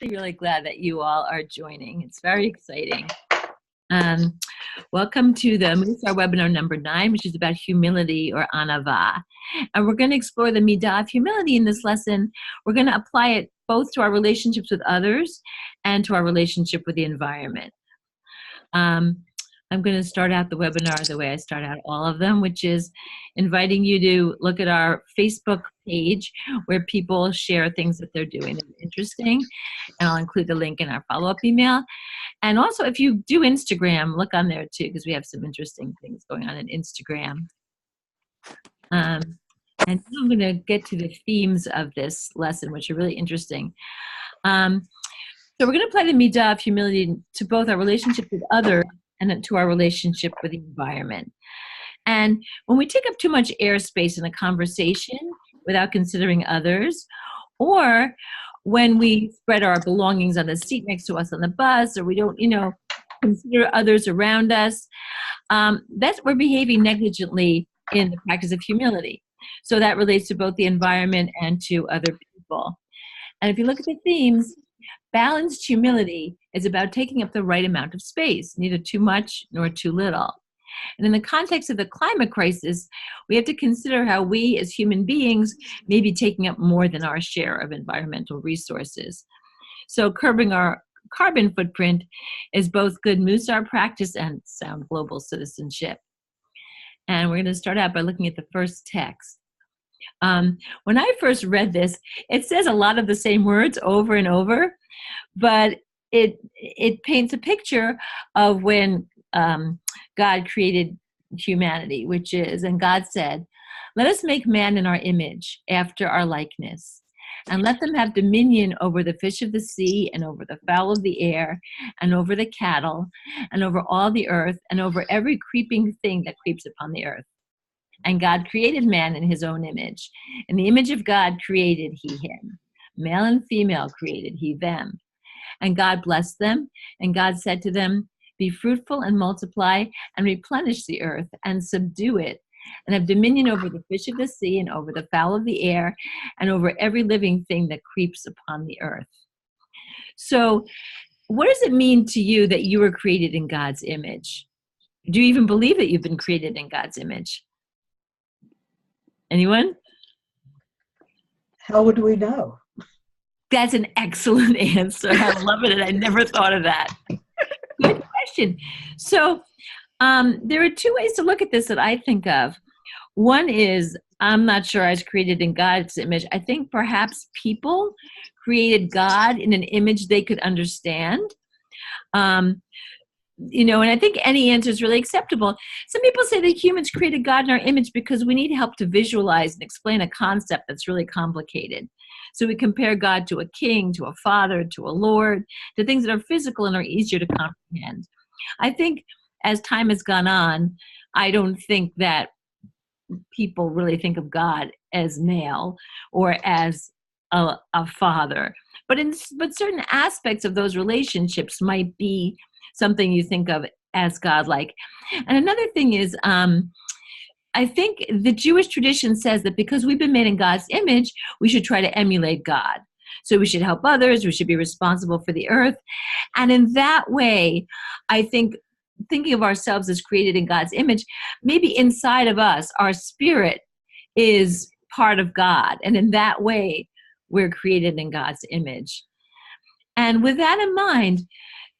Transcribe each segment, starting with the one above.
really, really glad that you all are joining. It's very exciting. Um, Welcome to the Mussar webinar number 9, which is about humility or anava. And we're going to explore the midah of humility in this lesson. We're going to apply it both to our relationships with others and to our relationship with the environment. I'm going to start out the webinar the way I start out all of them, which is inviting you to look at our Facebook page where people share things that they're doing that are interesting. And I'll include the link in our follow-up email. And also, if you do Instagram, look on there too, because we have some interesting things going on in Instagram. And now I'm going to get to the themes of this lesson, which are really interesting. So we're going to apply the midah of humility to both our relationship with others and to our relationship with the environment. And when we take up too much airspace in a conversation without considering others, or when we spread our belongings on the seat next to us on the bus, or we don't, consider others around us, we're behaving negligently in the practice of humility. So that relates to both the environment and to other people. And if you look at the themes, balanced humility is about taking up the right amount of space, neither too much nor too little. And in the context of the climate crisis, we have to consider how we as human beings may be taking up more than our share of environmental resources. So curbing our carbon footprint is both good Mussar practice and sound global citizenship. And we're going to start out by looking at the first text. When I first read this, it says a lot of the same words over and over, but it paints a picture of when God created humanity, and God said, "Let us make man in our image, after our likeness, and let them have dominion over the fish of the sea, and over the fowl of the air, and over the cattle, and over all the earth, and over every creeping thing that creeps upon the earth." And God created man in his own image. In the image of God created he him. Male and female created he them. And God blessed them, and God said to them, "Be fruitful and multiply, and replenish the earth, and subdue it, and have dominion over the fish of the sea, and over the fowl of the air, and over every living thing that creeps upon the earth." So, what does it mean to you that you were created in God's image? Do you even believe that you've been created in God's image? Anyone? How would we know? That's an excellent answer. I love it, and I never thought of that. Good question. So there are two ways to look at this that I think of. One is, I'm not sure I was created in God's image. I think perhaps people created God in an image they could understand. And I think any answer is really acceptable. Some people say that humans created God in our image because we need help to visualize and explain a concept that's really complicated. So we compare God to a king, to a father, to a lord, to things that are physical and are easier to comprehend. I think as time has gone on, I don't think that people really think of God as male or as a father. But certain aspects of those relationships might be something you think of as godlike. And another thing is, I think the Jewish tradition says that because we've been made in God's image, we should try to emulate God. So we should help others, we should be responsible for the earth. And in that way, I think thinking of ourselves as created in God's image, maybe inside of us, our spirit is part of God. And in that way, we're created in God's image. And with that in mind,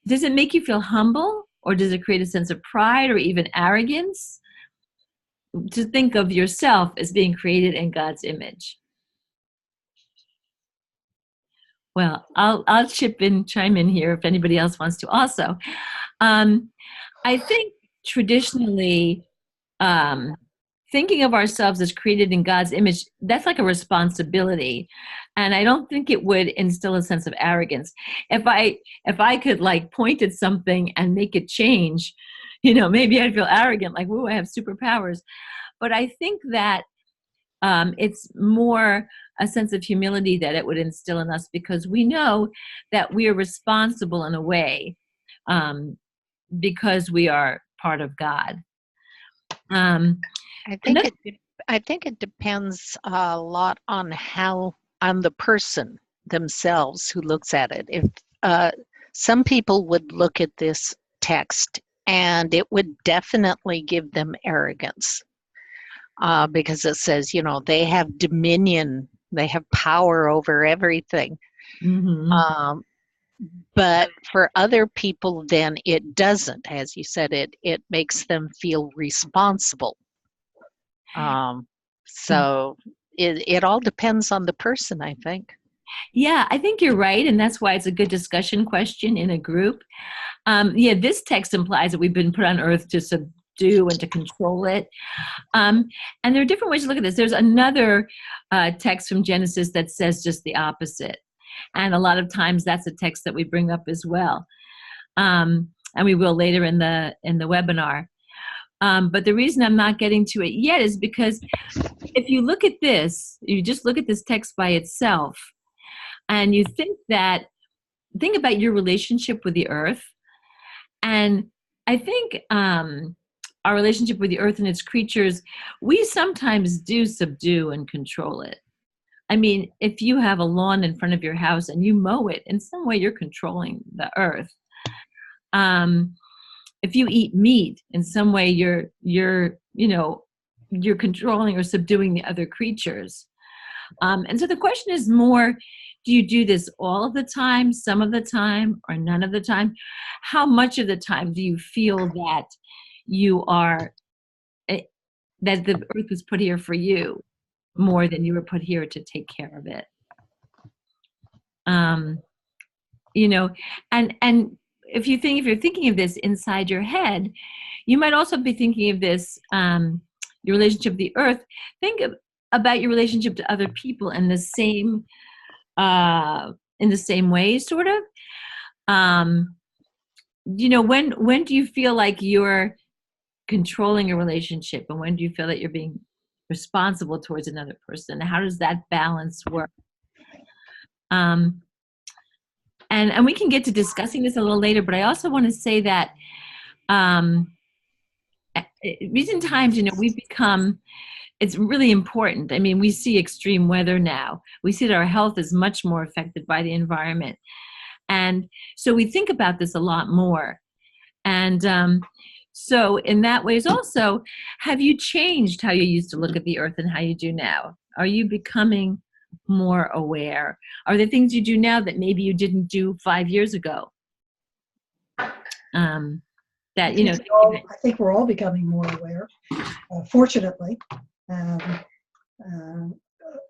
does it make you feel humble, or does it create a sense of pride or even arrogance to think of yourself as being created in God's image? Well, I'll chime in here if anybody else wants to also. I think traditionally, thinking of ourselves as created in God's image, that's like a responsibility. And I don't think it would instill a sense of arrogance. If I could point at something and make it change, maybe I'd feel arrogant, like, whoa, I have superpowers. But I think that it's more a sense of humility that it would instill in us, because we know that we are responsible in a way because we are part of God. I think it depends a lot on the person. themselves who looks at it. If some people would look at this text and it would definitely give them arrogance, because it says, they have dominion, they have power over everything. Mm-hmm. But for other people, then it doesn't. As you said, it makes them feel responsible. So it all depends on the person, I think. Yeah, I think you're right, and that's why it's a good discussion question in a group. Yeah, this text implies that we've been put on earth to subdue and to control it. And there are different ways to look at this. There's another text from Genesis that says just the opposite. And a lot of times that's a text that we bring up as well. And we will later in the webinar. But the reason I'm not getting to it yet is because if you look at this, you just look at this text by itself, and you think about your relationship with the earth. And I think our relationship with the earth and its creatures, we sometimes do subdue and control it. I mean, if you have a lawn in front of your house and you mow it, in some way you're controlling the earth. If you eat meat, in some way you're controlling or subduing the other creatures. And so the question is more, do you do this all of the time, some of the time, or none of the time? How much of the time do you feel that that the earth was put here for you more than you were put here to take care of it? And if you're thinking of this inside your head, you might also be thinking of this, your relationship with the earth. Think about your relationship to other people in the same way, sort of. When do you feel like you're controlling a relationship, and when do you feel that you're being responsible towards another person? How does that balance work? And we can get to discussing this a little later, but I also want to say that recent times, it's really important. I mean, we see extreme weather now. We see that our health is much more affected by the environment. And so we think about this a lot more. And so in that ways also, have you changed how you used to look at the earth and how you do now? Are you becoming more aware? Are there things you do now that maybe you didn't do 5 years ago? I think we're all becoming more aware, fortunately.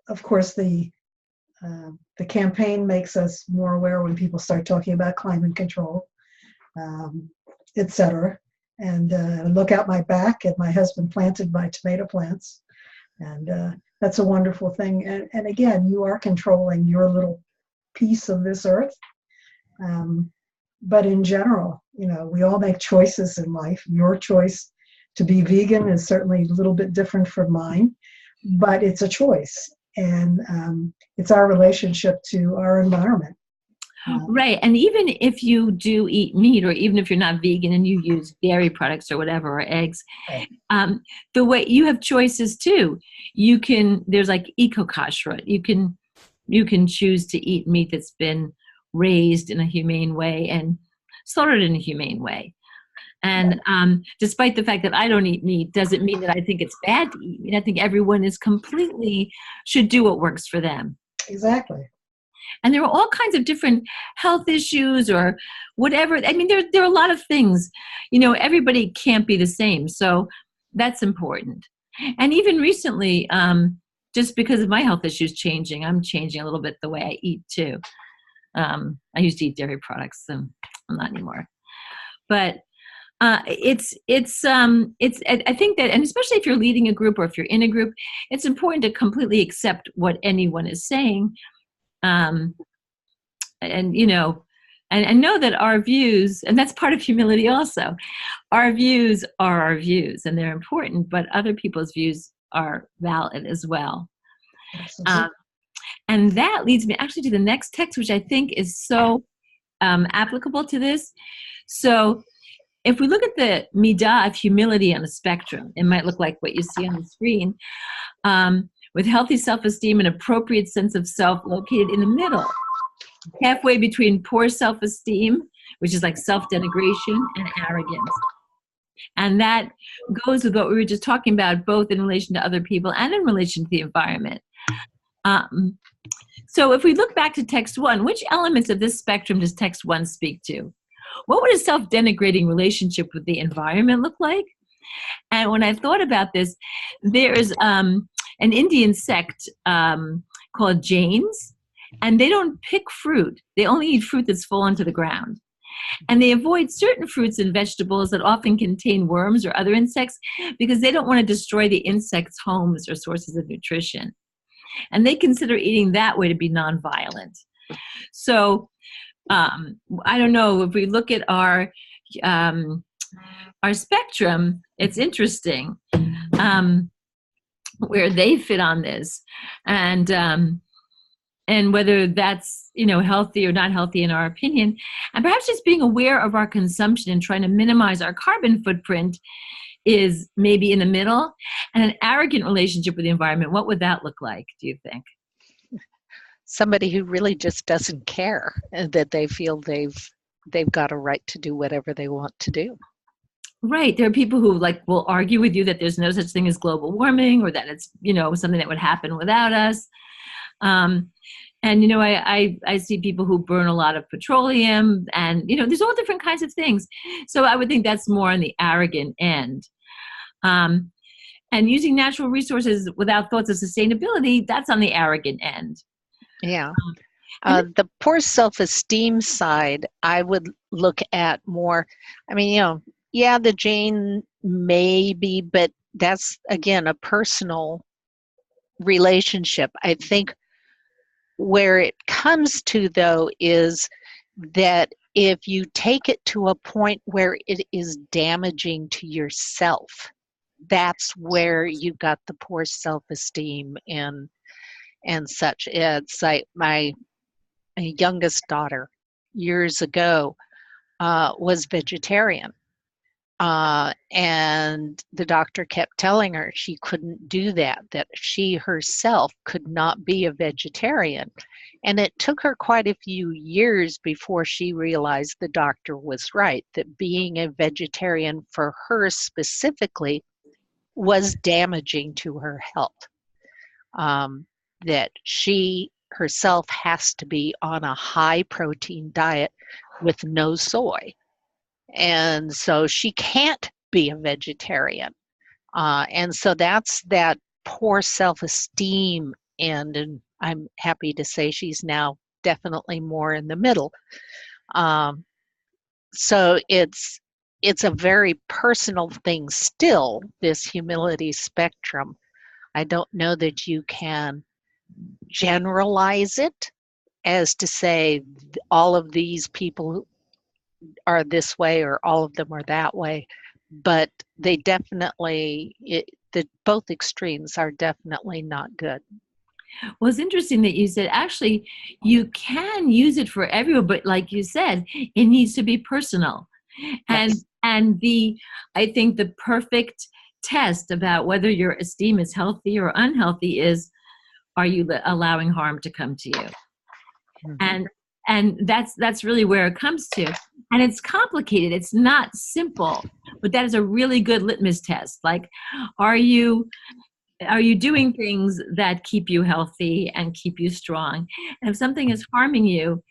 Of course, the campaign makes us more aware when people start talking about climate control, etc. And look out my back, and my husband planted my tomato plants, and that's a wonderful thing. And again, you are controlling your little piece of this earth. But in general, we all make choices in life. Your choice to be vegan is certainly a little bit different from mine, but it's a choice. And it's our relationship to our environment. Right. And even if you do eat meat, or even if you're not vegan and you use dairy products or whatever, or eggs, Right. The way you have choices too. There's like eco-kashrut. You can choose to eat meat that's been raised in a humane way and slaughtered in a humane way. And despite the fact that I don't eat meat, doesn't mean that I think it's bad to eat meat. I think everyone should do what works for them. Exactly. And there are all kinds of different health issues or whatever. I mean, there are a lot of things. Everybody can't be the same. So that's important. And even recently, just because of my health issues changing, I'm changing a little bit the way I eat too. I used to eat dairy products, and I'm not anymore. But I think that, and especially if you're leading a group or if you're in a group, it's important to completely accept what anyone is saying. And know that our views, and that's part of humility also, our views are our views and they're important, but other people's views are valid as well. And that leads me actually to the next text, which I think is so applicable to this. So if we look at the midah of humility on a spectrum, it might look like what you see on the screen, with healthy self-esteem and appropriate sense of self located in the middle. halfway between poor self-esteem, which is like self-denigration, and arrogance. And that goes with what we were just talking about, both in relation to other people and in relation to the environment. So if we look back to text one, which elements of this spectrum does text one speak to? What would a self-denigrating relationship with the environment look like? And when I thought about this, there's an Indian sect called Jains, and they don't pick fruit. They only eat fruit that's fallen to the ground. And they avoid certain fruits and vegetables that often contain worms or other insects because they don't want to destroy the insects' homes or sources of nutrition. And they consider eating that way to be nonviolent. So I don't know, if we look at our spectrum, it's interesting where they fit on this, and whether that's, healthy or not healthy in our opinion. And perhaps just being aware of our consumption and trying to minimize our carbon footprint is maybe in the middle. And an arrogant relationship with the environment, what would that look like, do you think? Somebody who really just doesn't care, and that they feel they've got a right to do whatever they want to do. Right. There are people who will argue with you that there's no such thing as global warming, or that it's, something that would happen without us. And, I see people who burn a lot of petroleum, and, there's all different kinds of things. So I would think that's more on the arrogant end. And using natural resources without thoughts of sustainability, that's on the arrogant end. Yeah. The poor self-esteem side, I would look at more, the Jane maybe, but that's, again, a personal relationship. I think where it comes to, though, is that if you take it to a point where it is damaging to yourself, that's where you've got the poor self-esteem and such. It's like my youngest daughter years ago was vegetarian. And the doctor kept telling her she couldn't do that she herself could not be a vegetarian. And it took her quite a few years before she realized the doctor was right, that being a vegetarian for her specifically was damaging to her health. That she herself has to be on a high protein diet with no soy. And so she can't be a vegetarian. And so that's that poor self-esteem end. And I'm happy to say she's now definitely more in the middle. So it's a very personal thing still, this humility spectrum. I don't know that you can generalize it as to say all of these people are this way or all of them are that way, but they definitely, both extremes are definitely not good. Well, it's interesting that you said, actually, you can use it for everyone, but like you said, it needs to be personal. Yes. And I think the perfect test about whether your esteem is healthy or unhealthy is, are you allowing harm to come to you? Mm-hmm. And that's really where it comes to. And it's complicated. It's not simple, but that is a really good litmus test. Like, are you doing things that keep you healthy and keep you strong? And if something is harming you,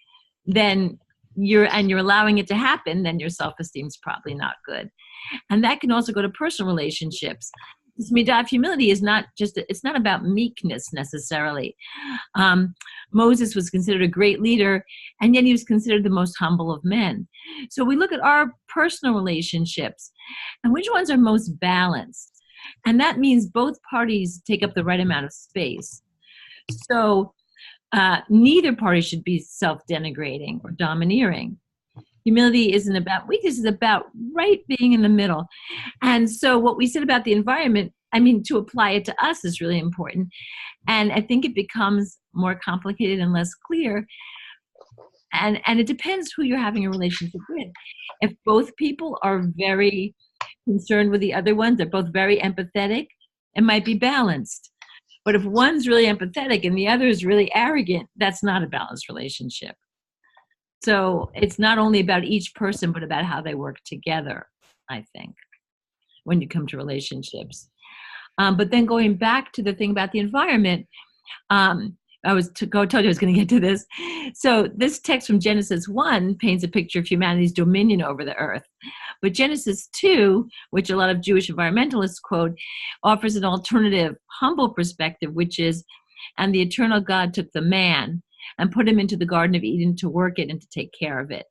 then you're allowing it to happen, then your self-esteem is probably not good. And that can also go to personal relationships. This midah of humility is it's not about meekness necessarily. Moses was considered a great leader, and yet he was considered the most humble of men. So we look at our personal relationships and which ones are most balanced. And that means both parties take up the right amount of space. So neither party should be self-denigrating or domineering. Humility isn't about weakness, it's about right being in the middle. And so what we said about the environment, to apply it to us is really important. And I think it becomes more complicated and less clear. And it depends who you're having a relationship with. If both people are very concerned with the other one, they're both very empathetic, it might be balanced. But if one's really empathetic and the other is really arrogant, that's not a balanced relationship. So it's not only about each person, but about how they work together, I think, when you come to relationships. But then going back to the thing about the environment, told you I was going to get to this. So this text from Genesis 1 paints a picture of humanity's dominion over the earth. But Genesis 2, which a lot of Jewish environmentalists quote, offers an alternative, humble perspective, which is, and the eternal God took the man and put him into the Garden of Eden to work it and to take care of it.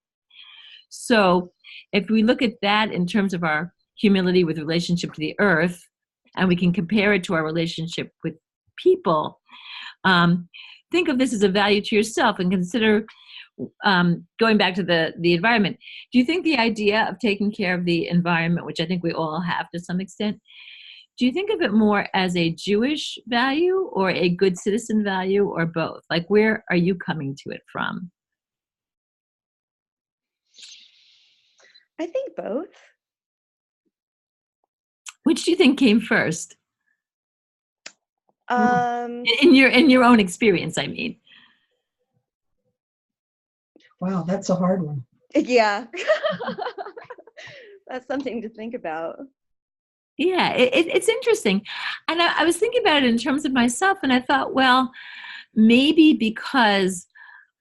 So if we look at that in terms of our humility with relationship to the earth, and we can compare it to our relationship with people, think of this as a value to yourself and consider, going back to the environment. Do you think the idea of taking care of the environment, which I think we all have to some extent, do you think of it more as a Jewish value or a good citizen value or both? Like, where are you coming to it from? I think both. Which do you think came first? Um, In your own experience, I mean. Wow, that's a hard one. yeah. That's something to think about. Yeah, it's interesting. And I was thinking about it in terms of myself, and I thought, well, maybe because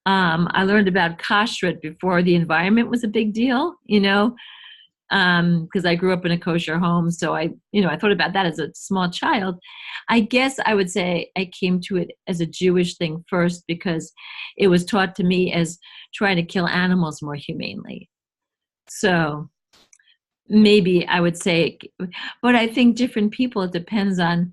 I learned about kashrut before the environment was a big deal, because I grew up in a kosher home. So I thought about that as a small child. I guess I would say I came to it as a Jewish thing first because it was taught to me as trying to kill animals more humanely. So maybe I would say, but I think different people, it depends on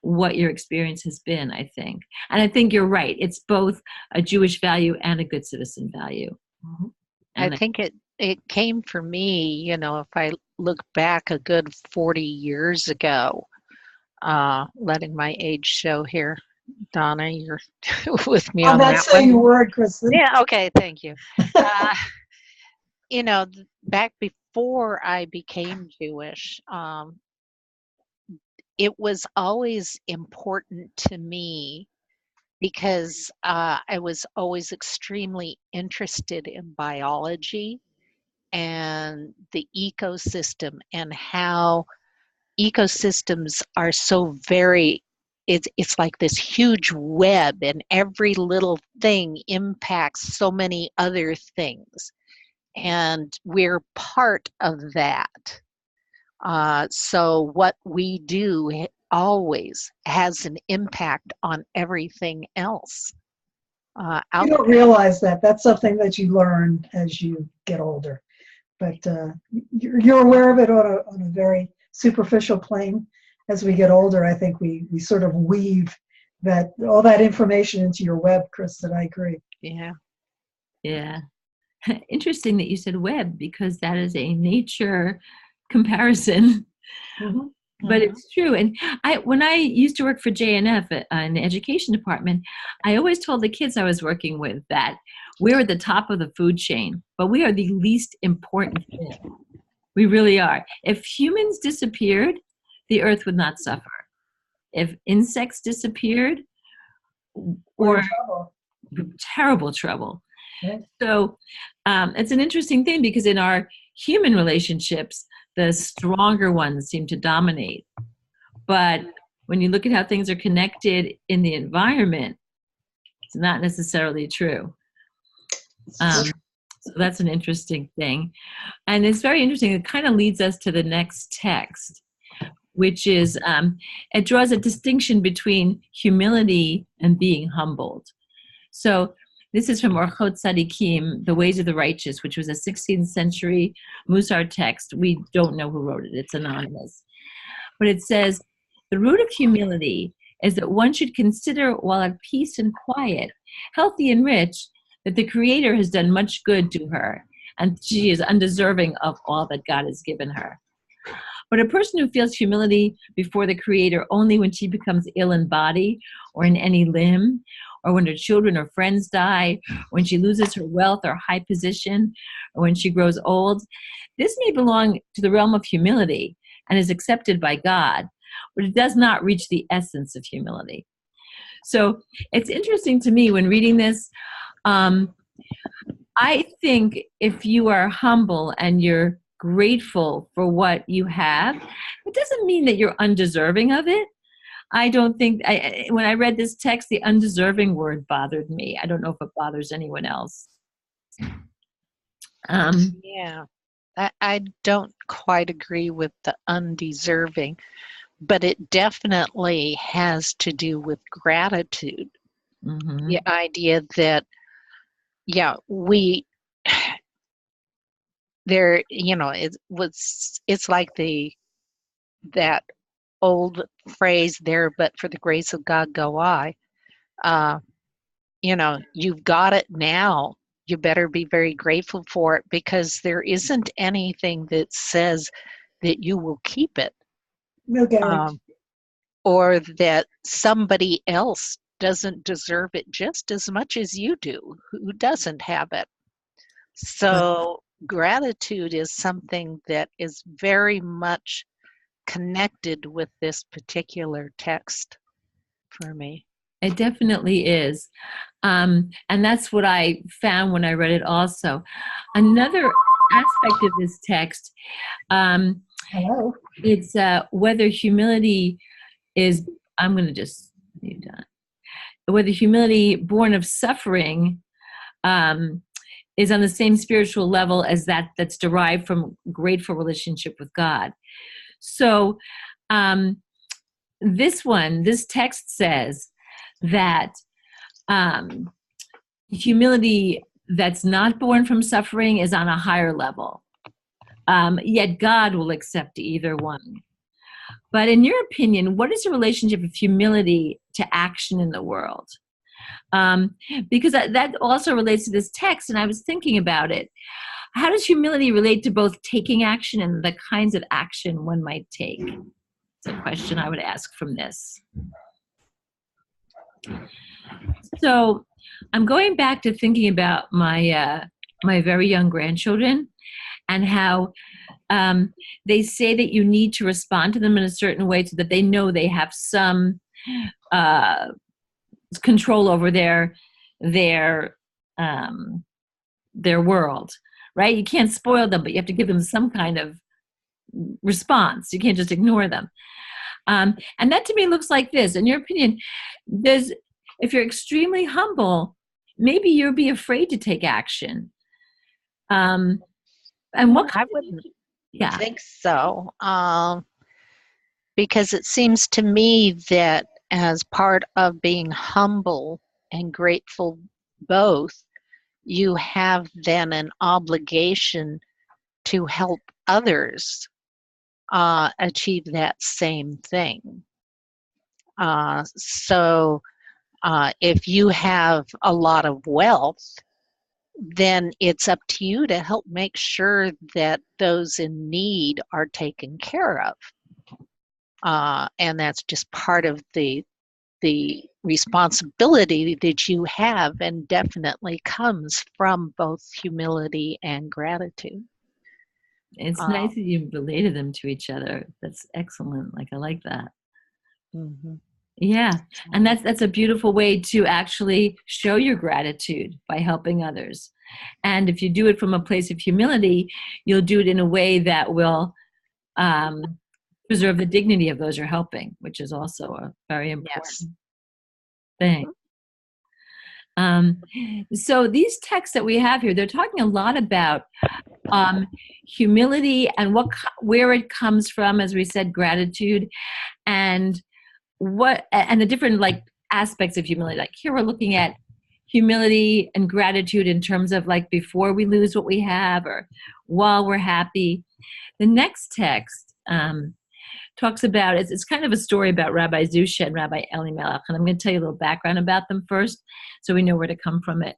what your experience has been, I think. And I think you're right. It's both a Jewish value and a good citizen value. Mhm. I think it came for me, if I look back a good 40 years ago, letting my age show here. Donna, you're with me I'm on not that saying a one. word, Kristen. Yeah, okay, thank you. Back before I became Jewish, it was always important to me because I was always extremely interested in biology and the ecosystem and how ecosystems are so very, it's like this huge web, and every little thing impacts so many other things, and we're part of that. So what we do always has an impact on everything else You out don't there. realize that. That's something that you learn as you get older. But you're aware of it on a very superficial plane. As we get older, I think we sort of weave all that information into your web, Kristen. I agree. Yeah. Yeah. Interesting that you said web, because that is a nature comparison. Mhm. But it's true. And when I used to work for JNF in the education department, I always told the kids I was working with that we're at the top of the food chain, but we are the least important thing. We really are. If humans disappeared, the earth would not suffer. If insects disappeared, We're or in trouble. terrible trouble. Right? So it's an interesting thing, because in our human relationships, the stronger ones seem to dominate. But when you look at how things are connected in the environment, it's not necessarily true. So that's an interesting thing. And it's very interesting. It kind of leads us to the next text, which is, it draws a distinction between humility and being humbled. So this is from Orchot Tzadikim, The Ways of the Righteous, which was a 16th century Mussar text. We don't know who wrote it. It's anonymous. But it says, the root of humility is that one should consider, while at peace and quiet, healthy and rich, that the Creator has done much good to her, and she is undeserving of all that God has given her. But a person who feels humility before the Creator only when she becomes ill in body or in any limb, or when her children or friends die, when she loses her wealth or high position, or when she grows old, this may belong to the realm of humility and is accepted by God, but it does not reach the essence of humility. So it's interesting to me when reading this, I think if you are humble and you're grateful for what you have, it doesn't mean that you're undeserving of it. I don't think, when I read this text, the undeserving word bothered me. I don't know if it bothers anyone else. Yeah, I don't quite agree with the undeserving, but it definitely has to do with gratitude. Mhm. The idea that, yeah, it's like that old phrase there, but for the grace of God go I. You've got it now. You better be very grateful for it, because there isn't anything that says that you will keep it, No guarantee. or that somebody else doesn't deserve it just as much as you do, who doesn't have it. So gratitude is something that is very much connected with this particular text for me. It definitely is. And that's what I found when I read it also. Another aspect of this text, Hello. it's whether humility is, I'm going to just, you done. Whether humility born of suffering is on the same spiritual level as that's derived from grateful relationship with God. So this text says that humility that's not born from suffering is on a higher level. Yet God will accept either one. But in your opinion, what is the relationship of humility to action in the world? Because that also relates to this text, and I was thinking about it. How does humility relate to both taking action and the kinds of action one might take? It's a question I would ask from this. So I'm going back to thinking about my very young grandchildren and how they say that you need to respond to them in a certain way so that they know they have some control over their world, right? You can't spoil them, but you have to give them some kind of response. You can't just ignore them. And that to me looks like this. In your opinion, if you're extremely humble, maybe you'll be afraid to take action. And what I wouldn't yeah. think so, because it seems to me that as part of being humble and grateful both, you have then an obligation to help others achieve that same thing. So if you have a lot of wealth, then it's up to you to help make sure that those in need are taken care of. And that's just part of the responsibility that you have, and definitely comes from both humility and gratitude. It's nice that you related them to each other. That's excellent. Like, I like that. Mm-hmm. Yeah. And that's a beautiful way to actually show your gratitude, by helping others. And if you do it from a place of humility, you'll do it in a way that will preserve the dignity of those you're helping, which is also a very important thing. So these texts that we have here, they're talking a lot about humility and where it comes from, as we said, gratitude, and the different aspects of humility. Like here we're looking at humility and gratitude in terms of before we lose what we have or while we're happy. The next text talks about, it's kind of a story about Rabbi Zusha and Rabbi Elimelech, and I'm going to tell you a little background about them first so we know where to come from it.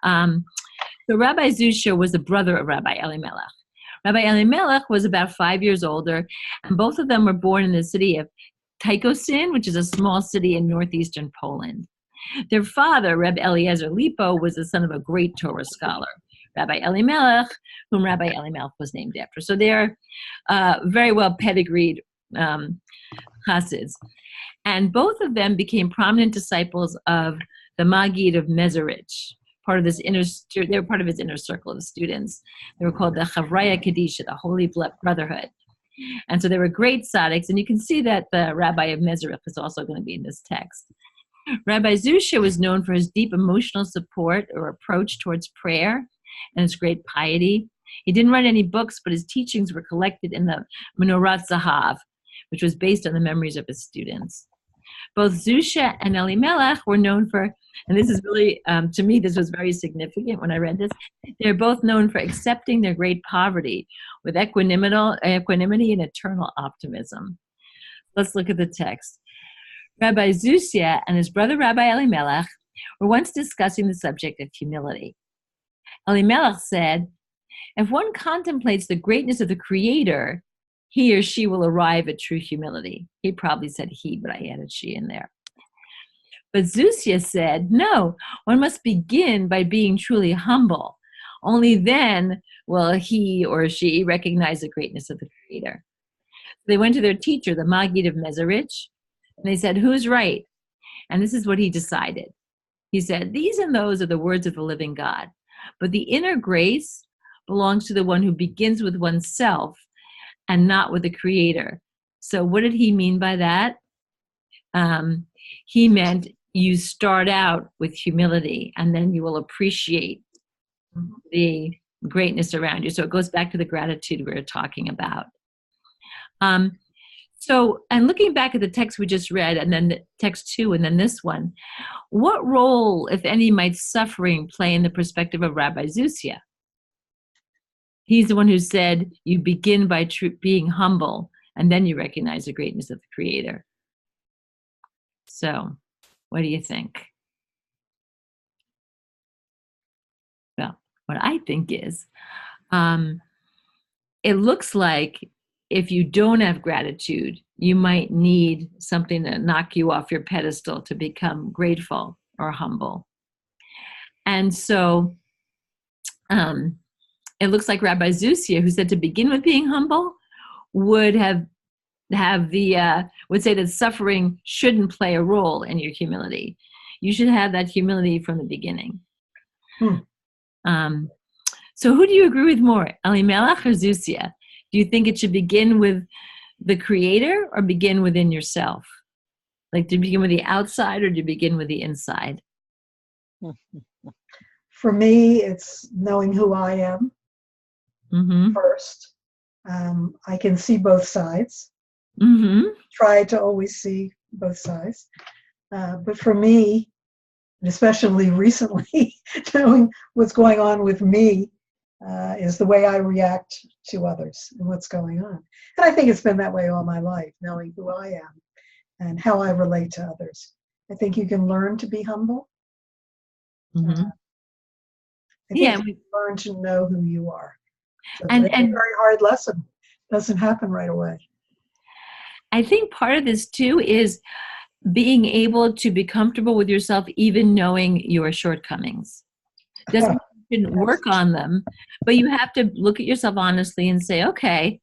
So Rabbi Zusha was the brother of Rabbi Elimelech. Rabbi Elimelech was about 5 years older, and both of them were born in the city of Tykosin, which is a small city in northeastern Poland. Their father, Reb Eliezer Lipo, was the son of a great Torah scholar, Rabbi Elimelech, whom Rabbi Elimelech was named after. So they're very well pedigreed Hasids. And both of them became prominent disciples of the Maggid of Mezerich, part of this they were part of his inner circle of students. They were called the Chavraya Kadisha, the Holy Brotherhood. And so they were great tzaddiks, and you can see that the Rabbi of Mezrich is also going to be in this text. Rabbi Zusha was known for his deep emotional support or approach towards prayer and his great piety. He didn't write any books, but his teachings were collected in the Menorat Zahav, which was based on the memories of his students. Both Zusha and Elimelech were known for, and this is really, to me, this was very significant when I read this, they're both known for accepting their great poverty with equanimity and eternal optimism. Let's look at the text. Rabbi Zusha and his brother Rabbi Elimelech were once discussing the subject of humility. Elimelech said, if one contemplates the greatness of the Creator, he or she will arrive at true humility. He probably said he, but I added she in there. But Zusha said, no, one must begin by being truly humble. Only then will he or she recognize the greatness of the Creator. They went to their teacher, the Maggid of Mezrich, and they said, who's right? And this is what he decided. He said, these and those are the words of the living God. But the inner grace belongs to the one who begins with oneself and not with the Creator. So what did he mean by that? He meant you start out with humility, and then you will appreciate the greatness around you. So it goes back to the gratitude we were talking about. So, and looking back at the text we just read, and then the text 2, and then this one, what role, if any, might suffering play in the perspective of Rabbi Zusha? He's the one who said, you begin by being humble, and then you recognize the greatness of the Creator. So, what do you think? Well, what I think is, it looks like if you don't have gratitude, you might need something to knock you off your pedestal to become grateful or humble. And so it looks like Rabbi Zusha, who said to begin with being humble, would would say that suffering shouldn't play a role in your humility. You should have that humility from the beginning. So who do you agree with more, Elimelech or Zusha? Do you think it should begin with the Creator or begin within yourself? Like, do you begin with the outside or do you begin with the inside? For me, it's knowing who I am first. I can see both sides. Try to always see both sides. But for me, and especially recently, knowing what's going on with me is the way I react to others and what's going on. And I think it's been that way all my life, knowing who I am and how I relate to others. I think you can learn to be humble. I think you can learn to know who you are. So and it's a very hard lesson. Doesn't happen right away. I think part of this too is being able to be comfortable with yourself, even knowing your shortcomings. Doesn't mean you shouldn't work on them, but you have to look at yourself honestly and say, okay,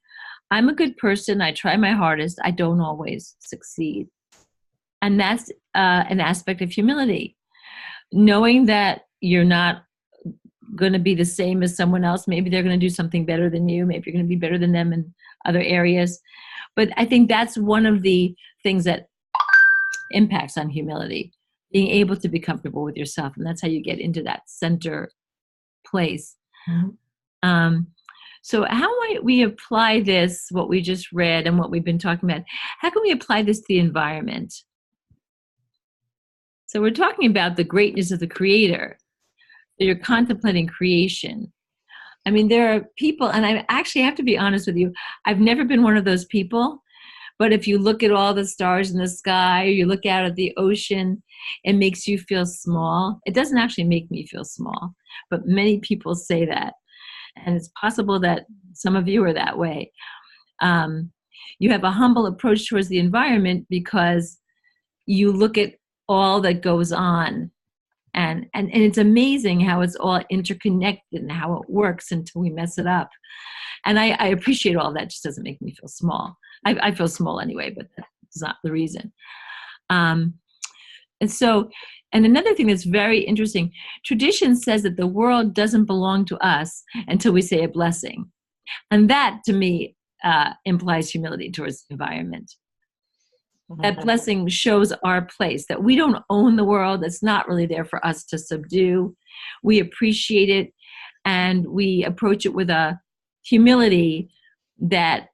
I'm a good person. I try my hardest. I don't always succeed. And that's an aspect of humility. Knowing that you're not going to be the same as someone else. Maybe they're going to do something better than you. Maybe you're going to be better than them in other areas. But I think that's one of the things that impacts on humility, being able to be comfortable with yourself. And that's how you get into that center place. So how might we apply this, what we just read and what we've been talking about? How can we apply this to the environment? So we're talking about the greatness of the Creator. You're contemplating creation. I mean, there are people, and I actually have to be honest with you, I've never been one of those people, but if you look at all the stars in the sky, or you look out at the ocean, it makes you feel small. It doesn't actually make me feel small, but many people say that. And it's possible that some of you are that way. You have a humble approach towards the environment because you look at all that goes on. And it's amazing how it's all interconnected and how it works until we mess it up. And I appreciate all that. It just doesn't make me feel small. I feel small anyway, but that's not the reason. And so, and another thing that's very interesting, tradition says that the world doesn't belong to us until we say a blessing. And that, to me, implies humility towards the environment. That blessing shows our place, that we don't own the world. It's not really there for us to subdue. We appreciate it, and we approach it with a humility that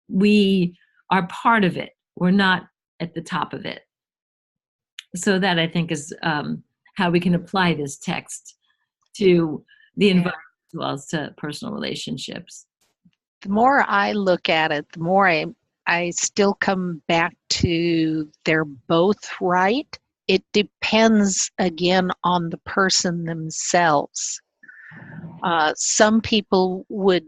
we are part of it. We're not at the top of it. So that, I think, is how we can apply this text to the environment as well as to personal relationships. The more I look at it, the more I still come back to they're both right. It depends, again, on the person themselves. Some people will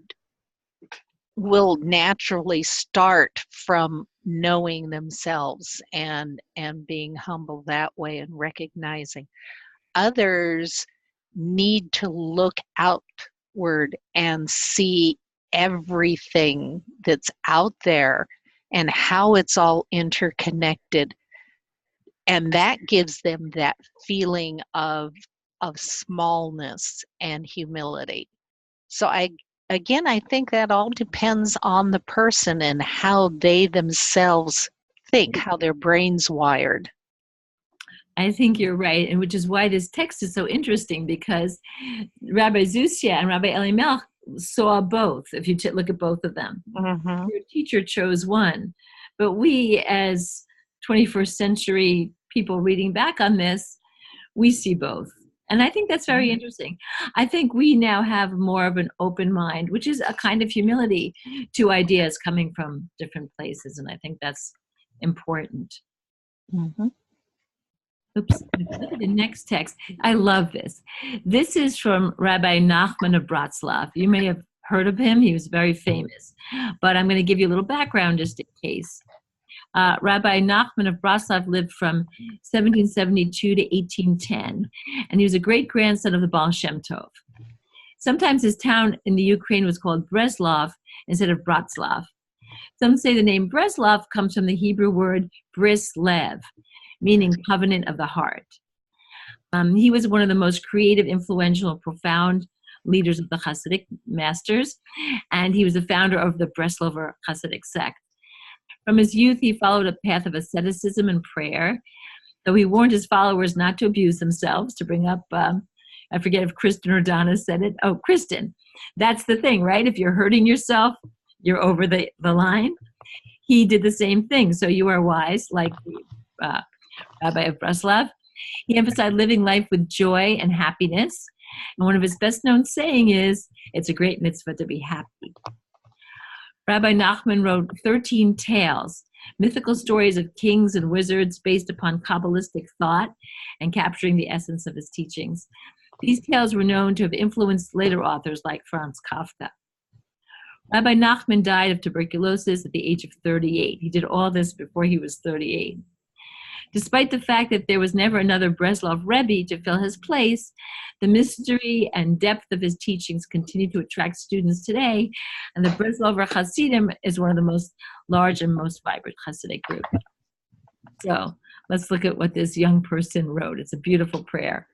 naturally start from knowing themselves and being humble that way and recognizing. Others need to look outward and see everything that's out there and how it's all interconnected, and that gives them that feeling of smallness and humility. So I think that all depends on the person and how they themselves think, how their brain's wired. I think you're right, and which is why this text is so interesting, because Rabbi Zusia and Rabbi Elimelech saw both, if you look at both of them. Your teacher chose one, but we as 21st century people reading back on this, we see both. And I think that's very interesting. I think we now have more of an open mind, which is a kind of humility to ideas coming from different places, and I think that's important. Oops, look at the next text. I love this. This is from Rabbi Nachman of Bratslav. You may have heard of him. He was very famous. But I'm going to give you a little background just in case. Rabbi Nachman of Bratslav lived from 1772 to 1810, and he was a great-grandson of the Baal Shem Tov. Sometimes his town in the Ukraine was called Breslov instead of Bratslav. Some say the name Breslov comes from the Hebrew word bris lev, meaning covenant of the heart. He was one of the most creative, influential, profound leaders of the Hasidic masters, and he was the founder of the Breslover Hasidic sect. From his youth, he followed a path of asceticism and prayer, though he warned his followers not to abuse themselves, to bring up, I forget if Kristen or Donna said it. Oh, Kristen. That's the thing, right? If you're hurting yourself, you're over the line. He did the same thing. So you are wise, like Rabbi of Breslov. He emphasized living life with joy and happiness. And one of his best-known saying is, it's a great mitzvah to be happy. Rabbi Nachman wrote 13 tales, mythical stories of kings and wizards based upon Kabbalistic thought and capturing the essence of his teachings. These tales were known to have influenced later authors like Franz Kafka. Rabbi Nachman died of tuberculosis at the age of 38. He did all this before he was 38. Despite the fact that there was never another Breslov Rebbe to fill his place, the mystery and depth of his teachings continue to attract students today, and the Breslover Hasidim is one of the most large and most vibrant Hasidic groups. So let's look at what this young person wrote. It's a beautiful prayer.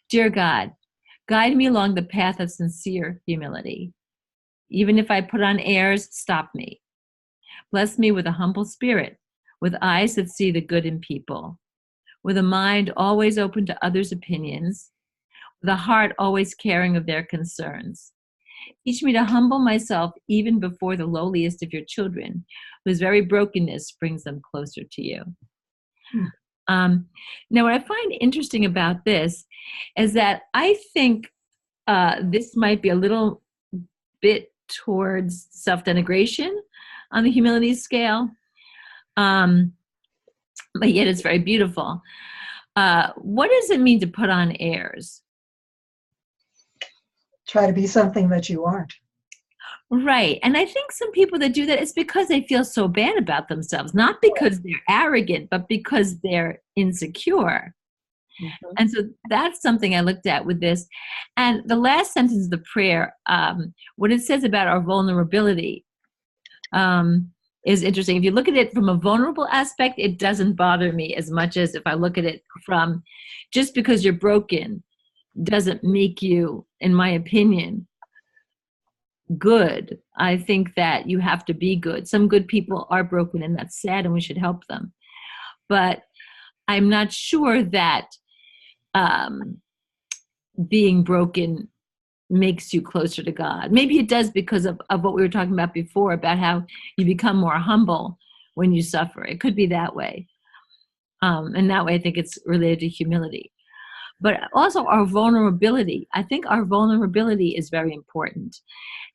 Dear God, guide me along the path of sincere humility. Even if I put on airs, stop me. Bless me with a humble spirit, with eyes that see the good in people, with a mind always open to others' opinions, with a heart always caring of their concerns. Teach me to humble myself even before the lowliest of your children, whose very brokenness brings them closer to you. Now, what I find interesting about this is that I think this might be a little bit towards self-denigration on the humility scale. But yet it's very beautiful. What does it mean to put on airs? Try to be something that you aren't. Right. And I think some people that do that, it's because they feel so bad about themselves, not because they're arrogant, but because they're insecure. And so that's something I looked at with this. And the last sentence of the prayer, what it says about our vulnerability, is interesting. If you look at it from a vulnerable aspect, it doesn't bother me as much as if I look at it from just because you're broken doesn't make you, in my opinion, good. I think that you have to be good. Some good people are broken, and that's sad, and we should help them. But I'm not sure that being broken makes you closer to God. Maybe it does because of what we were talking about before, about how you become more humble when you suffer. It could be that way. And that way I think it's related to humility. But also our vulnerability. I think our vulnerability is very important.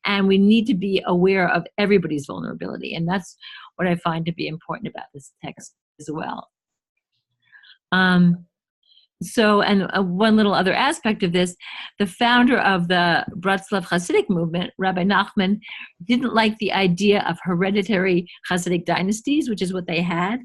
And we need to be aware of everybody's vulnerability. And that's what I find to be important about this text as well. So, and one little other aspect of this, the founder of the Bratslav Hasidic movement, Rabbi Nachman, didn't like the idea of hereditary Hasidic dynasties, which is what they had.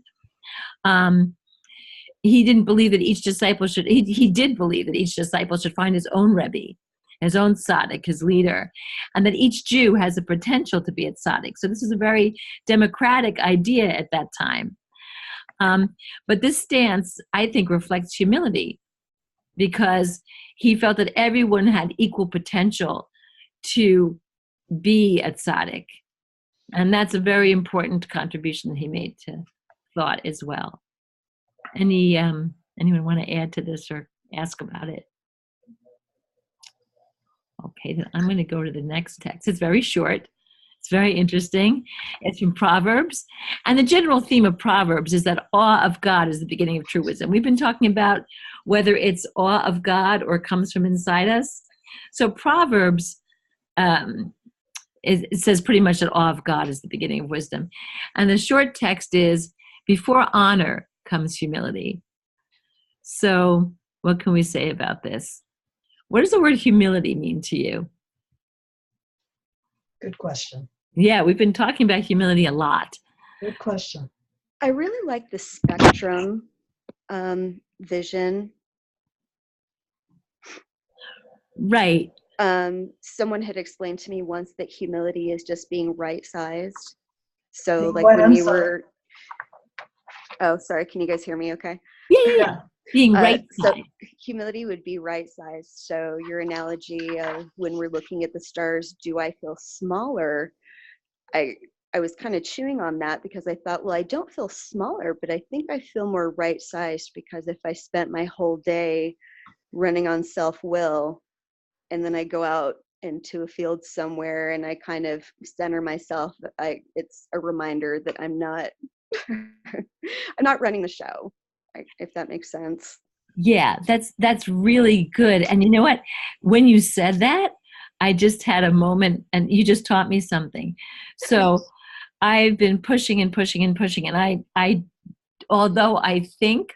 He didn't believe that each disciple should, he did believe that each disciple should find his own Rebbe, his own tzaddik, his leader, and that each Jew has the potential to be a tzaddik. So this is a very democratic idea at that time. But this stance, I think, reflects humility because he felt that everyone had equal potential to be a tzaddik. And that's a very important contribution he made to thought as well. Anyone want to add to this or ask about it? Okay, then I'm going to go to the next text. It's very short. It's very interesting. It's from Proverbs. And the general theme of Proverbs is that awe of God is the beginning of true wisdom. We've been talking about whether it's awe of God or comes from inside us. So Proverbs, it says pretty much that awe of God is the beginning of wisdom. And the short text is, before honor comes humility. So what can we say about this? What does the word humility mean to you? Good question. Yeah, we've been talking about humility a lot. Good question. I really like the spectrum vision. Right. Someone had explained to me once that humility is just being right-sized. So Being like what? when I'm you sorry. were, oh, sorry, can you guys hear me okay? Yeah. Being right. So humility would be right-sized. So your analogy of when we're looking at the stars, do I feel smaller? I was kind of chewing on that because I thought, well, I don't feel smaller, but I think I feel more right-sized because if I spent my whole day running on self-will and then I go out into a field somewhere and I kind of center myself, it's a reminder that I'm not I'm not running the show, if that makes sense. Yeah, that's really good. And you know what? When you said that, I just had a moment and you just taught me something. So I've been pushing and pushing and pushing. And I although I think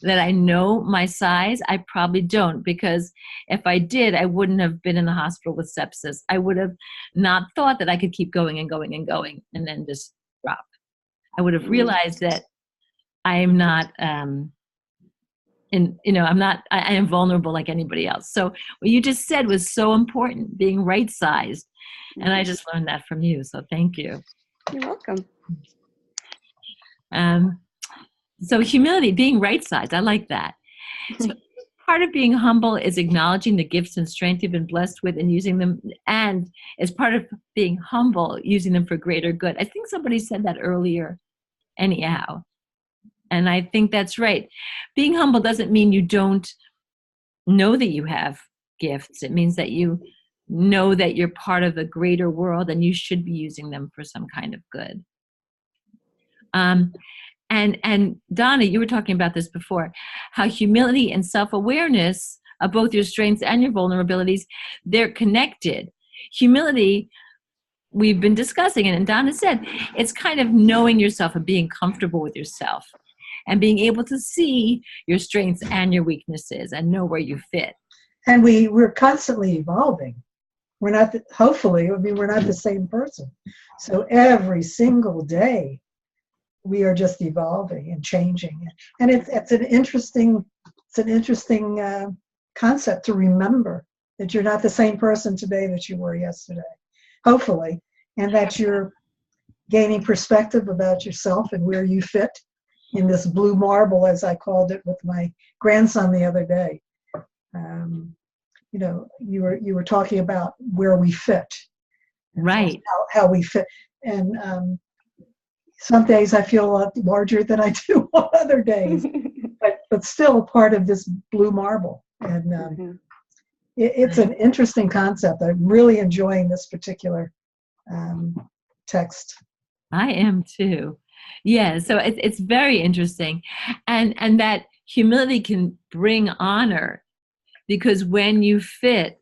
that I know my size, I probably don't, because if I did, I wouldn't have been in the hospital with sepsis. I would have not thought that I could keep going and going and going and then just drop. I would have realized that I am not, I am vulnerable like anybody else. So what you just said was so important, being right-sized. And I just learned that from you. So thank you. You're welcome. So humility, being right-sized, I like that. So part of being humble is acknowledging the gifts and strength you've been blessed with and using them, and as part of being humble, using them for greater good. I think somebody said that earlier anyhow. And I think that's right. Being humble doesn't mean you don't know that you have gifts. It means that you know that you're part of the greater world and you should be using them for some kind of good. And Donna, you were talking about this before, how humility and self-awareness of both your strengths and your vulnerabilities, they're connected. Humility, we've been discussing it, and Donna said, it's kind of knowing yourself and being comfortable with yourself and being able to see your strengths and your weaknesses and know where you fit. And we're constantly evolving. We're not, hopefully, we're not the same person. So every single day, we are just evolving and changing. And it's an interesting concept to remember that you're not the same person today that you were yesterday, hopefully, and that you're gaining perspective about yourself and where you fit in this blue marble, as I called it with my grandson the other day. You know, you were talking about where we fit, Right. how we fit, and some days I feel a lot larger than I do on other days, but still a part of this blue marble. And it's an interesting concept. I'm really enjoying this particular text. I am too. Yeah, so it's very interesting. And that humility can bring honor, because when you fit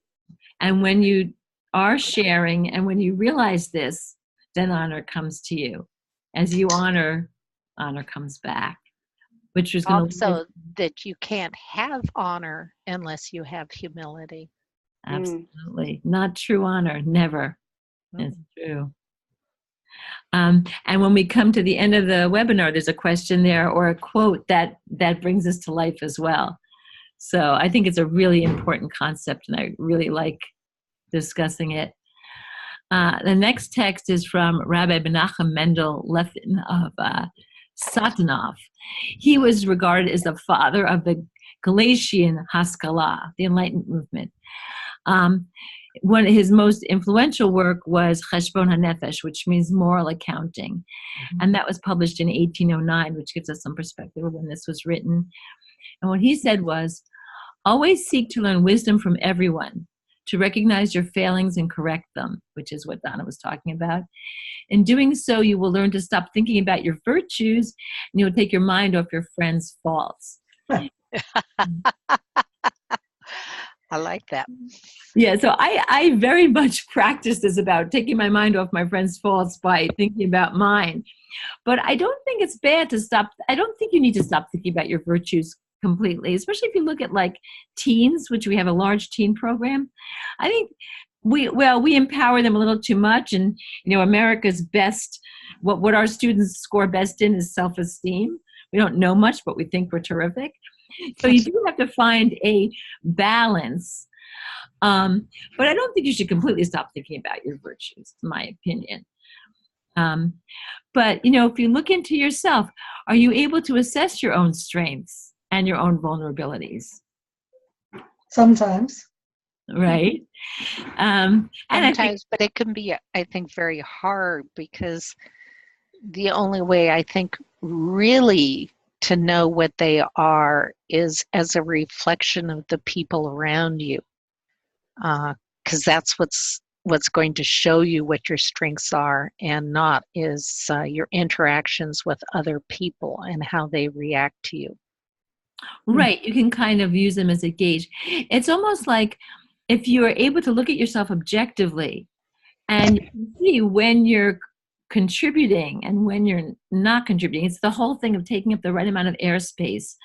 and when you are sharing and when you realize this, then honor comes to you. As you honor, honor comes back, which is going to Also, that you can't have honor unless you have humility. absolutely not true honor. Never. It's true. And when we come to the end of the webinar, there's a question there or a quote that brings us to life as well. So I think it's a really important concept, and I really like discussing it. The next text is from Rabbi Menachem Mendel Levin of Satanov. He was regarded as the father of the Galatian Haskalah, the Enlightenment movement. One of his most influential work was Cheshbon HaNefesh, which means moral accounting. And that was published in 1809, which gives us some perspective of when this was written. And what he said was, always seek to learn wisdom from everyone, to recognize your failings and correct them, which is what Donna was talking about. In doing so, you will learn to stop thinking about your virtues, and you'll take your mind off your friends' faults. I like that. Yeah, so I very much practice this about taking my mind off my friends' faults by thinking about mine. But I don't think it's bad to stop. I don't think you need to stop thinking about your virtues completely, especially if you look at like teens, which we have a large teen program. I think we empower them a little too much. And, you know, America's best, what our students score best in is self-esteem. We don't know much, but we think we're terrific. So you do have to find a balance. But I don't think you should completely stop thinking about your virtues, in my opinion. But, you know, if you look into yourself, are you able to assess your own strengths and your own vulnerabilities? Sometimes. Right. And Sometimes, but it can be, I think, very hard, because the only way I think really to know what they are is as a reflection of the people around you, because that's what's going to show you what your strengths are, and not is your interactions with other people and how they react to you. Right. You can kind of use them as a gauge. It's almost like if you are able to look at yourself objectively and you can see when you're contributing and when you're not contributing. It's the whole thing of taking up the right amount of airspace.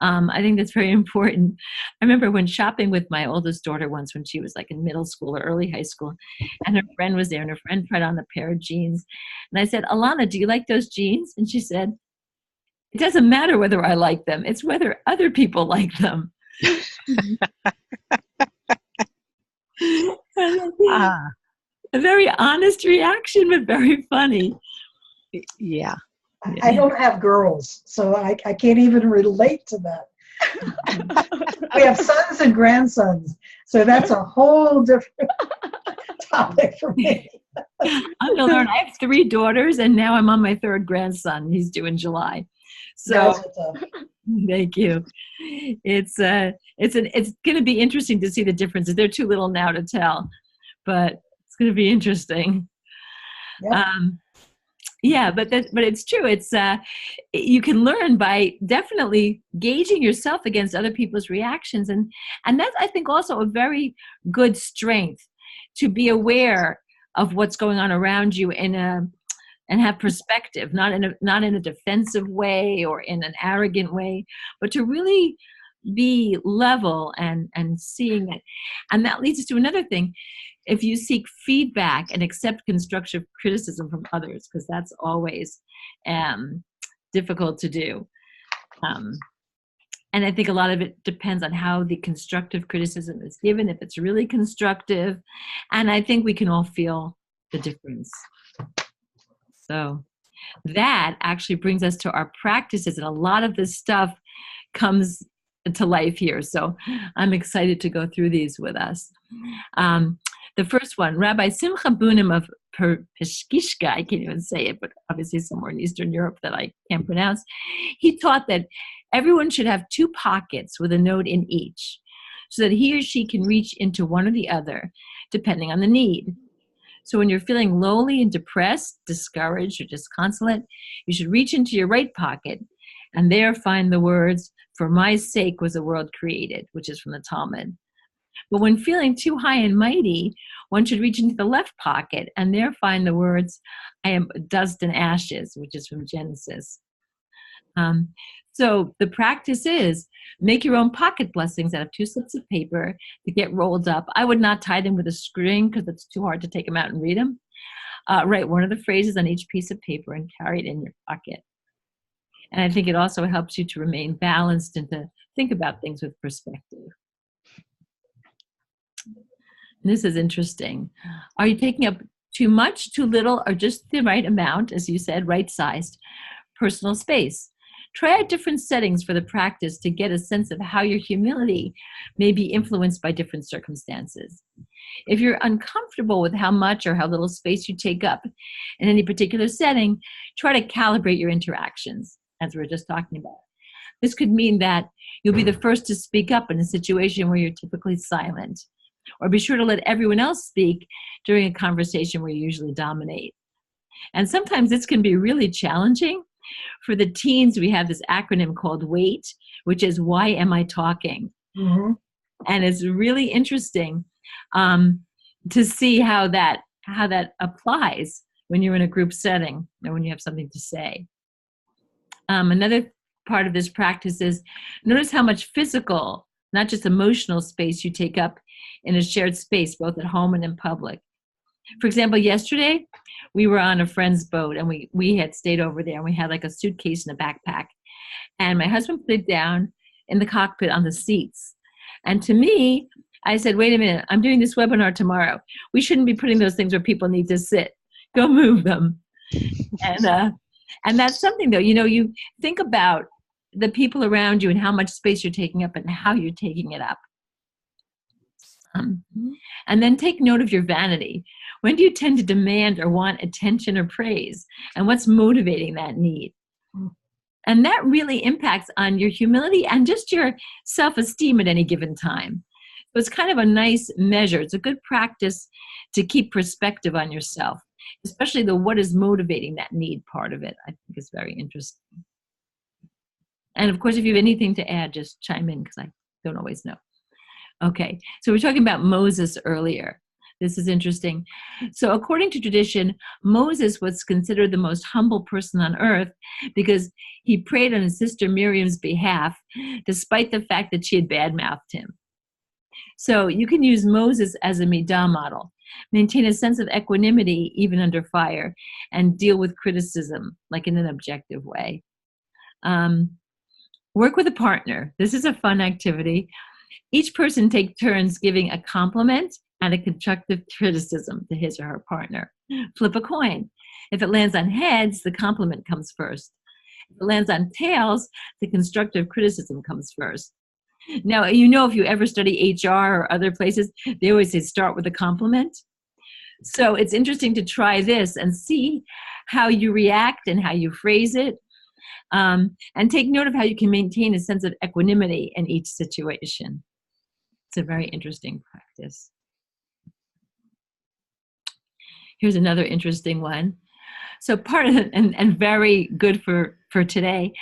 I think that's very important. I remember when shopping with my oldest daughter once, when she was like in middle school or early high school, and her friend was there, and her friend tried on a pair of jeans. And I said, Alana, do you like those jeans? And she said, it doesn't matter whether I like them. It's whether other people like them. A very honest reaction, but very funny. Yeah. I don't have girls, so I can't even relate to that. We have sons and grandsons, so that's a whole different topic for me. I'm gonna learn. I have 3 daughters, and now I'm on my 3rd grandson. He's due in July. So thank you. It's going to be interesting to see the differences. They're too little now to tell, but it's going to be interesting. Yep. Yeah, but it's true. It's you can learn by definitely gauging yourself against other people's reactions, and that's, I think, also a very good strength, to be aware of what's going on around you and have perspective, not in a defensive way or in an arrogant way, but to really be level and seeing that. And that leads us to another thing. If you seek feedback and accept constructive criticism from others, because that's always difficult to do. And I think a lot of it depends on how the constructive criticism is given, if it's really constructive. And I think we can all feel the difference. So that actually brings us to our practices, and a lot of this stuff comes to life here. So I'm excited to go through these with us. The first one, Rabbi Simcha Bunim of Peshkishka, I can't even say it, but obviously somewhere in Eastern Europe that I can't pronounce, he taught that everyone should have 2 pockets with a note in each, so that he or she can reach into one or the other, depending on the need. So when you're feeling lonely and depressed, discouraged, or disconsolate, you should reach into your right pocket and there find the words, "For my sake was the world created," which is from the Talmud. But when feeling too high and mighty, one should reach into the left pocket and there find the words, "I am dust and ashes," which is from Genesis. So the practice is make your own pocket blessings out of 2 slips of paper that get rolled up. I would not tie them with a string because it's too hard to take them out and read them. Write one of the phrases on each piece of paper and carry it in your pocket. And I think it also helps you to remain balanced and to think about things with perspective. And this is interesting. Are you taking up too much, too little, or just the right amount, as you said, right-sized personal space? Try out different settings for the practice to get a sense of how your humility may be influenced by different circumstances. If you're uncomfortable with how much or how little space you take up in any particular setting, try to calibrate your interactions, as we were just talking about. This could mean that you'll be the first to speak up in a situation where you're typically silent, or be sure to let everyone else speak during a conversation where you usually dominate. And sometimes this can be really challenging. For the teens, we have this acronym called WAIT, which is Why Am I Talking? Mm-hmm. And it's really interesting to see how that applies when you're in a group setting or when you have something to say. Another part of this practice is notice how much physical, not just emotional space you take up in a shared space, both at home and in public. For example, yesterday, we were on a friend's boat and we had stayed over there and we had like a suitcase and a backpack. And my husband put it down in the cockpit on the seats. And to me, I said, wait a minute, I'm doing this webinar tomorrow. We shouldn't be putting those things where people need to sit. Go move them. And that's something though, you think about the people around you and how much space you're taking up and how you're taking it up. And then take note of your vanity. When do you tend to demand or want attention or praise? And what's motivating that need? And that really impacts on your humility and just your self-esteem at any given time. So it's kind of a nice measure. It's a good practice to keep perspective on yourself, especially the what is motivating that need part of it. I think is very interesting. And of course, if you have anything to add, just chime in because I don't always know. Okay, so we're talking about Moses earlier. This is interesting. So according to tradition, Moses was considered the most humble person on earth because he prayed on his sister Miriam's behalf, despite the fact that she had badmouthed him. So you can use Moses as a midah model. Maintain a sense of equanimity even under fire and deal with criticism like in an objective way. Work with a partner. This is a fun activity. Each person take turns giving a compliment and a constructive criticism to his or her partner. Flip a coin. If it lands on heads, the compliment comes first. If it lands on tails, the constructive criticism comes first. Now, if you ever study HR or other places, they always say start with a compliment. So it's interesting to try this and see how you react and how you phrase it. And take note of how you can maintain a sense of equanimity in each situation. It's a very interesting practice. Here's another interesting one. So part of it, and very good for today,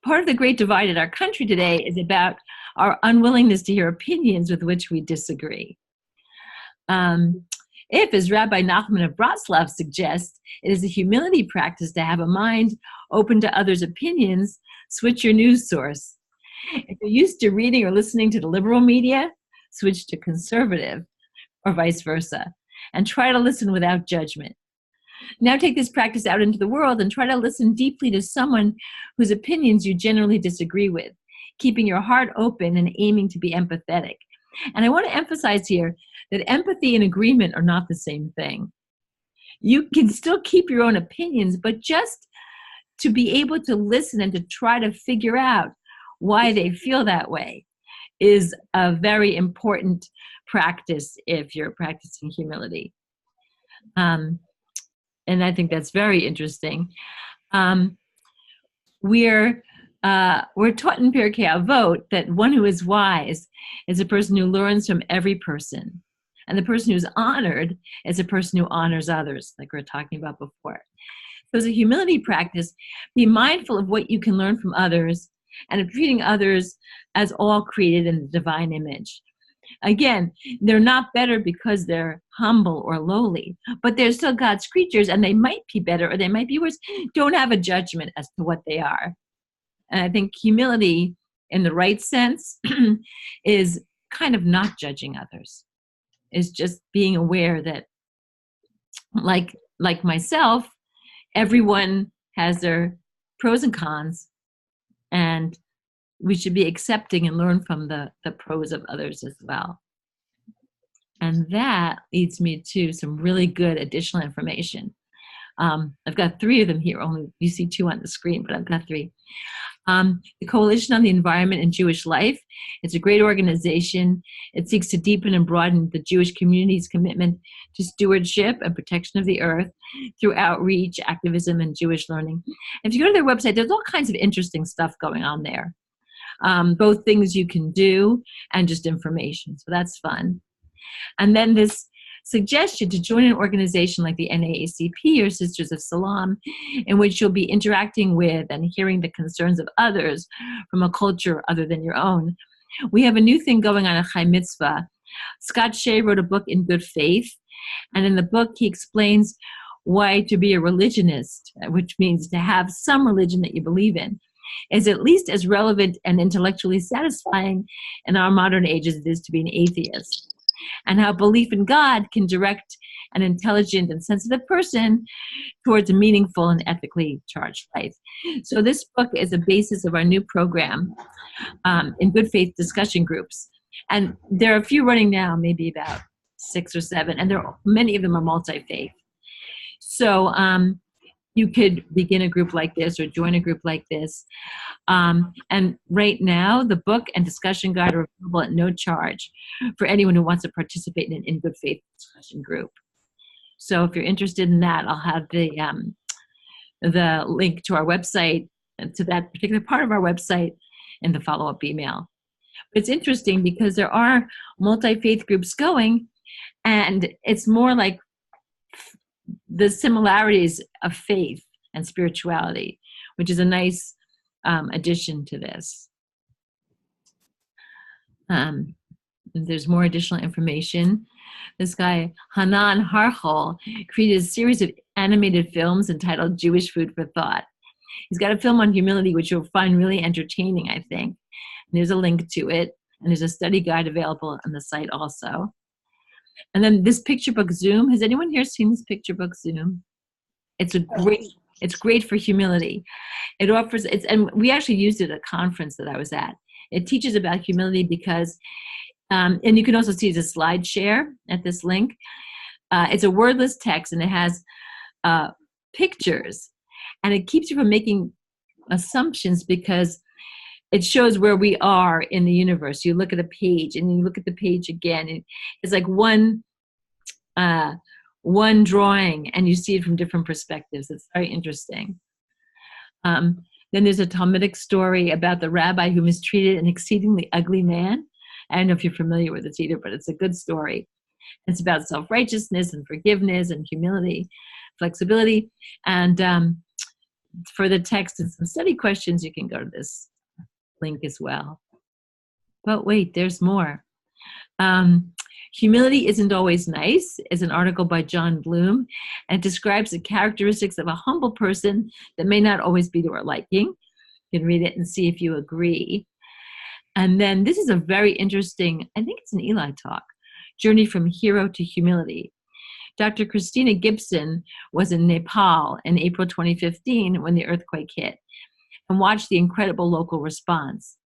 part of the great divide in our country today is about our unwillingness to hear opinions with which we disagree. If, as Rabbi Nachman of Bratslav suggests, it is a humility practice to have a mind open to others' opinions, switch your news source. If you're used to reading or listening to the liberal media, switch to conservative, or vice versa, and try to listen without judgment. Now take this practice out into the world and try to listen deeply to someone whose opinions you generally disagree with, keeping your heart open and aiming to be empathetic. And I want to emphasize here that empathy and agreement are not the same thing. you can still keep your own opinions, but just to be able to listen and to try to figure out why they feel that way is a very important practice if you're practicing humility. And I think that's very interesting. We're taught in Pirkei Avot that one who is wise is a person who learns from every person. And the person who's honored is a person who honors others, like we were talking about before. So as a humility practice, be mindful of what you can learn from others and of treating others as all created in the divine image. Again, they're not better because they're humble or lowly, but they're still God's creatures, and they might be better or they might be worse. Don't have a judgment as to what they are. And I think humility in the right sense is kind of not judging others. Is just being aware that, like myself, everyone has their pros and cons, and we should be accepting and learn from the pros of others as well. And that leads me to some really good additional information. I've got 3 of them here. Only you see 2 on the screen, but I've got 3. The Coalition on the Environment and Jewish Life. It's a great organization. It seeks to deepen and broaden the Jewish community's commitment to stewardship and protection of the earth through outreach, activism, and Jewish learning. If you go to their website, there's all kinds of interesting stuff going on there. Both things you can do and just information. So that's fun. And then this suggestion to join an organization like the NAACP or Sisters of Salam, in which you'll be interacting with and hearing the concerns of others from a culture other than your own. We have a new thing going on at Chai Mitzvah. Scott Shea wrote a book, In Good Faith, and in the book he explains why to be a religionist, which means to have some religion that you believe in, is at least as relevant and intellectually satisfying in our modern age as it is to be an atheist. And how belief in God can direct an intelligent and sensitive person towards a meaningful and ethically charged life. So this book is the basis of our new program, In Good Faith discussion groups. And there are a few running now, maybe about 6 or 7, and many of them are multi-faith. So you could begin a group like this or join a group like this. And right now, the book and discussion guide are available at no charge for anyone who wants to participate in an In Good Faith discussion group. So if you're interested in that, I'll have the link to our website, to that particular part of our website, in the follow-up email. But it's interesting because there are multi-faith groups going, and it's more like the similarities of faith and spirituality, which is a nice addition to this. There's more additional information. This guy, Hanan Harchol, created a series of animated films entitled Jewish Food for Thought. He's got a film on humility, which you'll find really entertaining, I think. And there's a link to it, and there's a study guide available on the site also. And then this picture book, Zoom. Has anyone here seen this picture book, Zoom? It's great for humility. And we actually used it at a conference that I was at. It teaches about humility because, and you can also see the slide share at this link. It's a wordless text, and it has pictures, and it keeps you from making assumptions because it shows where we are in the universe. You look at a page, and you look at the page again. And it's like one drawing, and you see it from different perspectives. It's very interesting. Then there's a Talmudic story about the rabbi who mistreated an exceedingly ugly man. I don't know if you're familiar with it either, but it's a good story. It's about self-righteousness and forgiveness and humility, flexibility. And for the text and some study questions, you can go to this link as well. But wait, there's more. Humility Isn't Always Nice is an article by John Bloom, and it describes the characteristics of a humble person that may not always be to our liking. You can read it and see if you agree. And then this is a very interesting, I think it's an Eli talk, Journey from Hero to Humility. Dr. Christina Gibson was in Nepal in April 2015 when the earthquake hit and watched the incredible local response.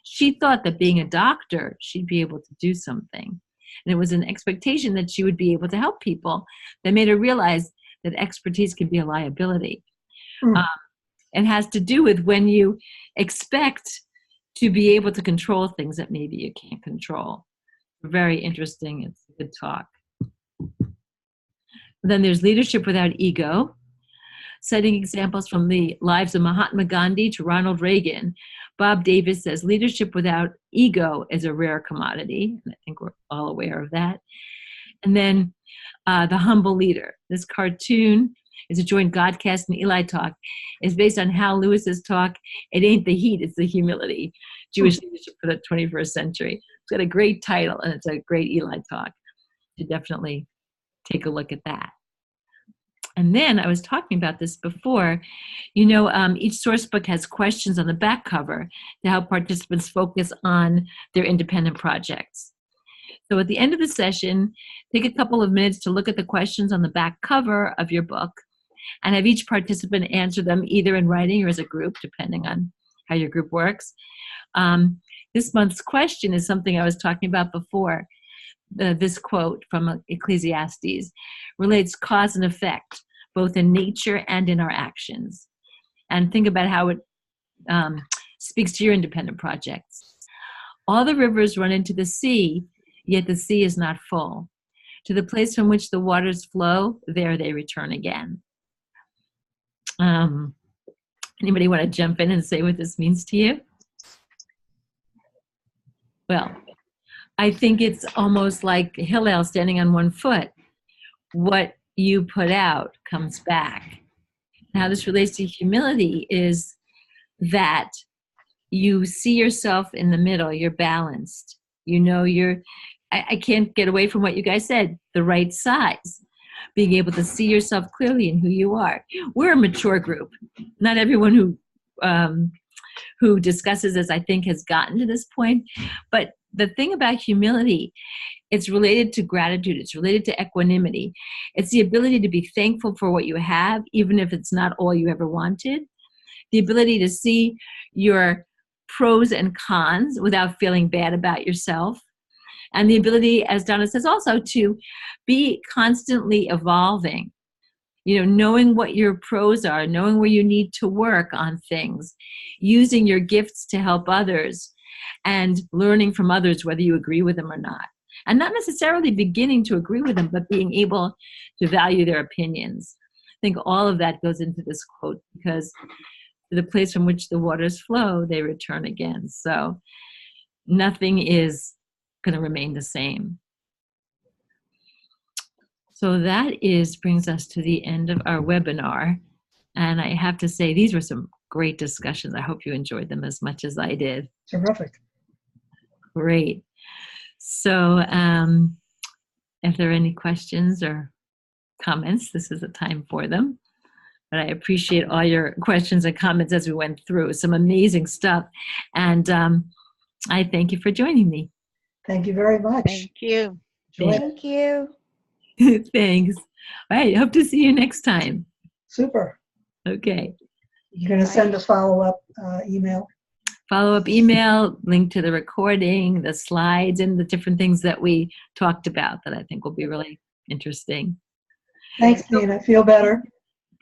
She thought that being a doctor, she'd be able to do something. And it was an expectation that she would be able to help people that made her realize that expertise can be a liability. Hmm. It has to do with when you expect to be able to control things that maybe you can't control. Very interesting. It's a good talk. Then there's leadership without ego, citing examples from the lives of Mahatma Gandhi to Ronald Reagan. Bob Davis says leadership without ego is a rare commodity. And I think we're all aware of that. And then The Humble Leader. This cartoon is a joint Godcast and Eli talk. It's based on Hal Lewis's talk, It Ain't the Heat, It's the Humility, Jewish Leadership for the 21st Century. It's got a great title, and it's a great Eli talk. You definitely take a look at that. And then I was talking about this before, each source book has questions on the back cover to help participants focus on their independent projects. So at the end of the session, take a couple of minutes to look at the questions on the back cover of your book and have each participant answer them either in writing or as a group, depending on how your group works. This month's question is something I was talking about before. This quote from Ecclesiastes relates cause and effect, both in nature and in our actions. And think about how it speaks to your independent projects. All the rivers run into the sea, yet the sea is not full. To the place from which the waters flow, there they return again. Anybody want to jump in and say what this means to you? Well, I think it's almost like Hillel standing on one foot. What you put out comes back. Now, this relates to humility is that you see yourself in the middle, you're balanced. I can't get away from what you guys said, the right size. Being able to see yourself clearly in who you are. We're a mature group. Not everyone who discusses this, I think, has gotten to this point. But the thing about humility, it's related to gratitude. It's related to equanimity. It's the ability to be thankful for what you have, even if it's not all you ever wanted. The ability to see your pros and cons without feeling bad about yourself. And the ability, as Donna says also, to be constantly evolving. Knowing what your pros are, knowing where you need to work on things, using your gifts to help others, and learning from others whether you agree with them or not. And not necessarily beginning to agree with them, but being able to value their opinions. I think all of that goes into this quote, because to the place from which the waters flow, they return again. So nothing is going to remain the same. So that brings us to the end of our webinar. And I have to say, these were some great discussions. I hope you enjoyed them as much as I did. Terrific. Great. So if there are any questions or comments, this is the time for them. But I appreciate all your questions and comments as we went through. Some amazing stuff. And I thank you for joining me. Thank you very much. Thank you. Thank you. Thanks. All right. Hope to see you next time. Super. Okay. You're going to send a follow-up email? Follow-up email, link to the recording, the slides, and the different things that we talked about that I think will be really interesting. Thanks, Dean. I feel better.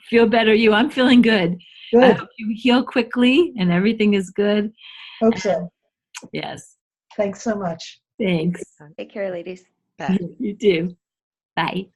Feel better, you. I'm feeling good. Good. I hope you heal quickly and everything is good. Hope so. Yes. Thanks so much. Thanks. Take care, ladies. Bye. You too. Bye.